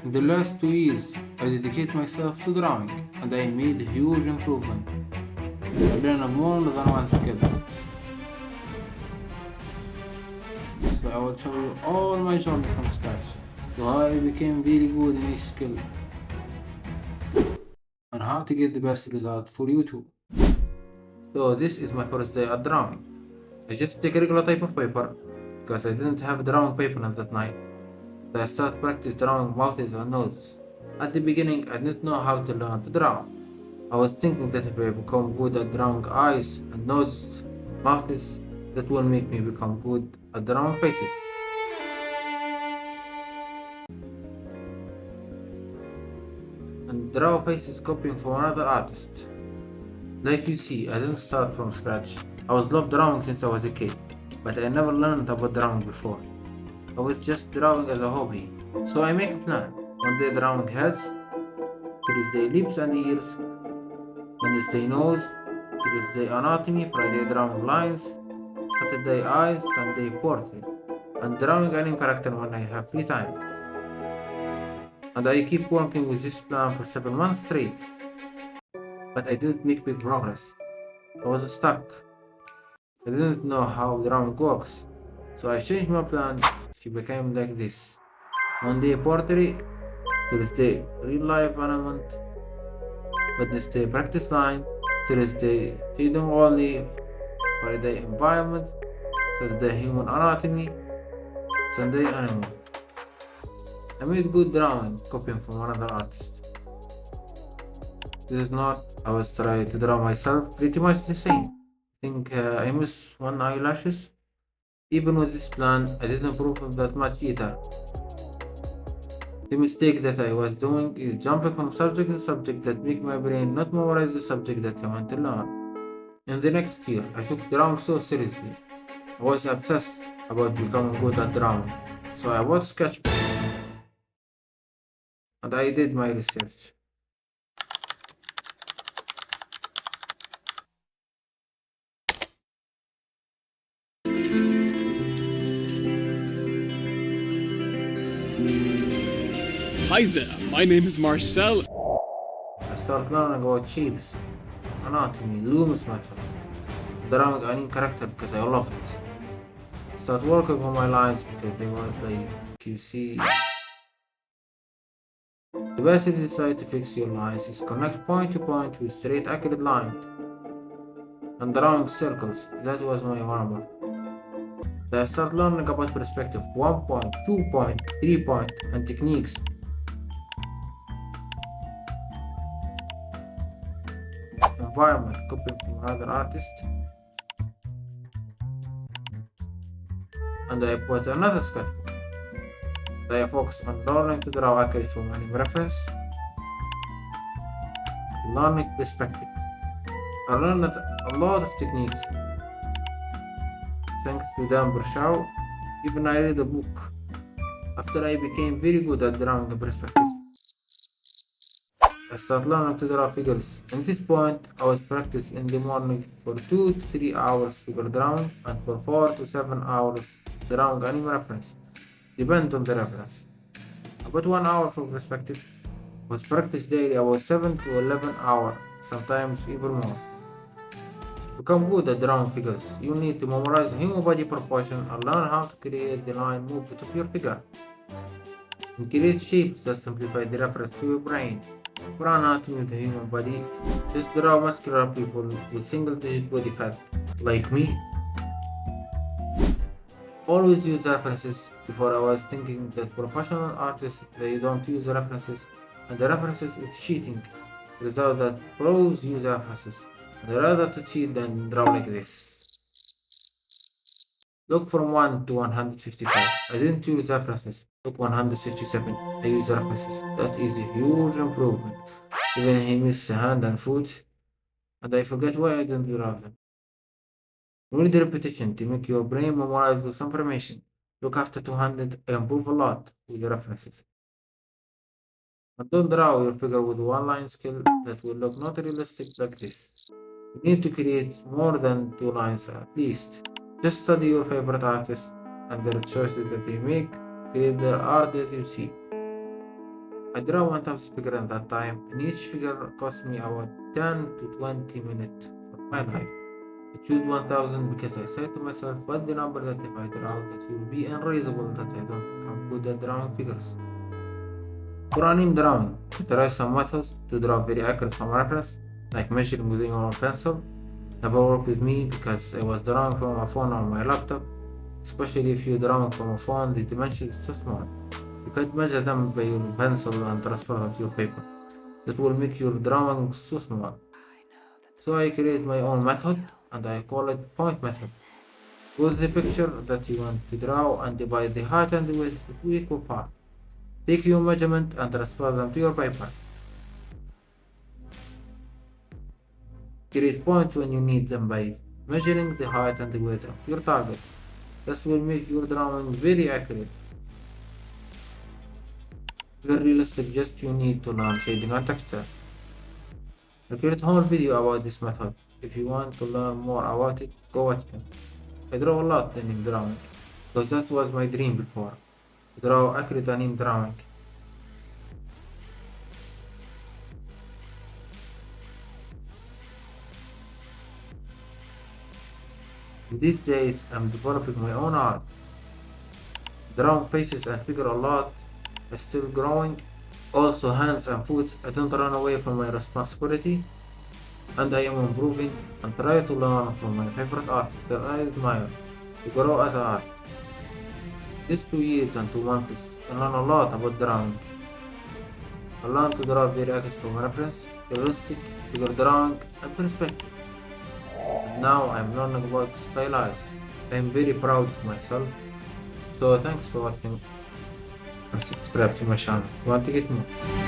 In the last 2 years, I dedicated myself to drawing and I made a huge improvement. I learned more than one skill. So I will show you all my journey from scratch to how I became very good in each skill and how to get the best result for you too. So this is my first day at drawing. I just take a regular type of paper because I didn't have drawing paper on that night. So I started practice drawing mouths and noses. At the beginning, I didn't know how to learn to draw. I was thinking that if I become good at drawing eyes and noses and mouths, that will make me become good at drawing faces. And draw faces copying from another artist. Like you see, I didn't start from scratch. I was loved drawing since I was a kid, but I never learned about drawing before. I was just drawing as a hobby. So I make a plan. One day drawing heads, Tuesday lips and ears, Wednesday nose, Thursday anatomy, Friday drawing lines, Saturday eyes, Sunday portrait, and drawing anime character when I have free time. And I keep working with this plan for 7 months straight, but I didn't make big progress. I was stuck. I didn't know how drawing works, so I changed my plan. She became like this. Monday portrait, Thursday real life animal, Wednesday practice line, Thursday shading only, Friday environment, Saturday human anatomy, Sunday animal. I made good drawing copying from another artist. This is not, I was trying to draw myself pretty much the same. I think I missed one eyelashes. Even with this plan, I didn't improve that much either. The mistake that I was doing is jumping from subject to subject that make my brain not memorize the subject that I want to learn. In the next year, I took drawing so seriously. I was obsessed about becoming good at drawing. So I bought a sketchbook and I did my research. Hi there, my name is Marcel. I started learning about shapes, anatomy, looms method, drawing any character because I loved it. I started working on my lines because they were like you see. The basic decided to fix your lines is connect point to point with straight accurate line and drawing circles. That was my homework. Then I started learning about perspective 1 point, 2 point, 3 point and techniques. Environment copied from another artist. And I put another sketchbook. I focus on learning to draw accurately from any reference. Learning perspective. I learned a lot of techniques. Thanks to Dan Bershaw, even I read a book. After I became very good at drawing a perspective, I started learning to draw figures. At this point, I was practicing in the morning for 2 to 3 hours figure drawing and for 4 to 7 hours drawing any reference. Depend on the reference. About 1 hour for perspective was practiced daily about 7 to 11 hours, sometimes even more. To become good at drawing figures, you need to memorize human body proportion and learn how to create the line movement of your figure. And create shapes that simplify the reference to your brain. For anatomy of the human body, just draw muscular people with single-digit body fat, like me. Always use references. Before I was thinking that professional artists they don't use references, and the references is cheating. Result that pros use references, and I rather to cheat than draw like this. Look from 1 to 155. I didn't use references. Look 157. I use references. That is a huge improvement. Even he missed hand and foot, and I forget why I didn't draw them. You need repetition to make your brain memorize this information. Look after 200, I improve a lot with the references. But don't draw your figure with one line skill that will look not realistic like this. You need to create more than 2 lines at least. Just study your favorite artists and their choices that they make, create their art that you see. I draw 1000 figures at that time, and each figure cost me about 10 to 20 minutes of my life. I choose 1000 because I said to myself, what the number that if I draw that will be unreasonable that I don't become good at drawing figures. For anime drawing, I try some methods to draw very accurate from reference, like measuring with your own pencil. Never worked with me because I was drawing from a phone or my laptop, especially if you're drawing from a phone, the dimensions is so small. You can't measure them by your pencil and transfer it to your paper. That will make your drawing so small. So I create my own method and I call it point method. Choose the picture that you want to draw and divide the height and the width into equal parts. Take your measurement and transfer them to your paper. Create points when you need them by measuring the height and the width of your target. This will make your drawing very accurate. Very realistic, just you need to learn shading and texture. I created a whole video about this method. If you want to learn more about it, go watch it. I draw a lot in drawing, because that was my dream before. To draw accurate anime drawing. These days, I'm developing my own art. Drawing faces and figure a lot. I'm still growing. Also, hands and foot. I don't run away from my responsibility. And I am improving and try to learn from my favorite artists that I admire to grow as an artist. These 2 years and 2 months, I learned a lot about drawing. I learned to draw very accurate from reference, realistic, figure drawing, and perspective. And now I'm learning about stylize. I am very proud of myself. So thanks for watching and subscribe to my channel if you want to get more.